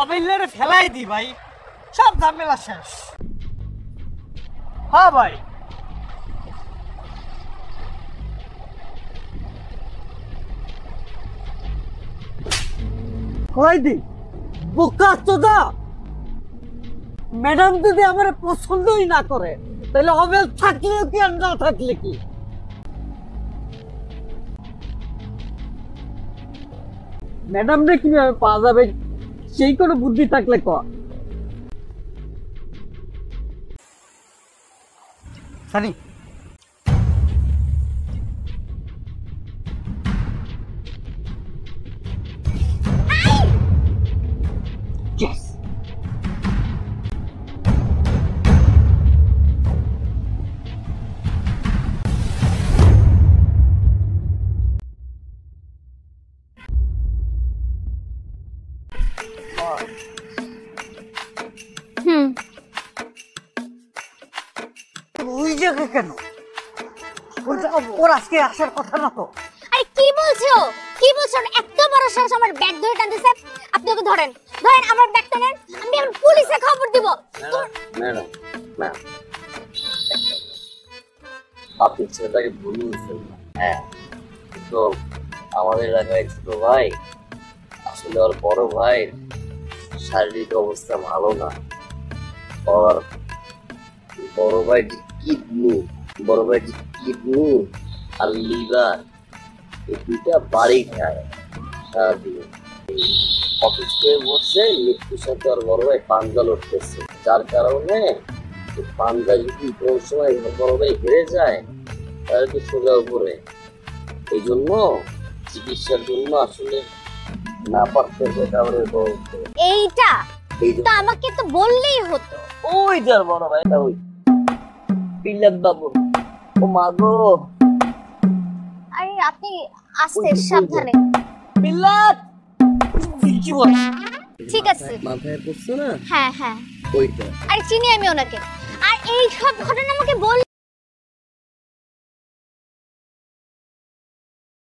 অবিল্লারে ফেলাই দি ভাই, সব ঝামেলা শেষ। হ্যাঁ ভাই, কয়দি বোকা চোদা। ম্যাডাম যদি আমার পছন্দই না করে তাহলে অবেল থাকলেও কি আর না থাকলে কি? ম্যাডাম রে কিভাবে পাওয়া যাবে সেই কোনো বুদ্ধি থাকলে ক। সানি ওই জায়গায় কেন? ওর আজকে আসার কথা না তো। আরে কি বলছো, কি বলছো? এত বড় সাহস আমার ব্যাগ ধরে টানতেছে। আপনি ওকে ধরেন, ধরেন আমার ব্যাগটা নেন, আমি এখন পুলিশে খবর দিব। ম্যাডাম না, আপনি ছেলেটাকে ভুল বুঝছেন না। হ্যাঁ, তো আমাদের এলাকায় ছোট ভাই, আসলে ওর বড় ভাই শারীরিক অবস্থা ভালো না। ওর বড় ভাই কিডনি আর লিভার এই দুইটা বাড়ি খায় সারাদিন। অফিস করে বসে মৃত্যুর সাথে ওর বড় ভাই পাঞ্জা লড়তেছে, যার কারণে পাঞ্জা যদি কোন সময় বড় ভাই হেরে যায় তাহলে তো সোজা উপরে। এই জন্য চিকিৎসার জন্য আসলে না পারতে এইটা তো আমাকে তো বললেই হতো। ওই যার বড় ভাইটা ওই পিল্লাত বাবু। ও মা গো, আরে আপনি আস্তে সাবধানে। পিল্লাত কি বল? ঠিক আছে, মাথায় পড়ছে না? হ্যাঁ হ্যাঁ, ওইটা। আরে চিনি আমি ওনাকে। আর এই সব ঘটনা আমাকে বল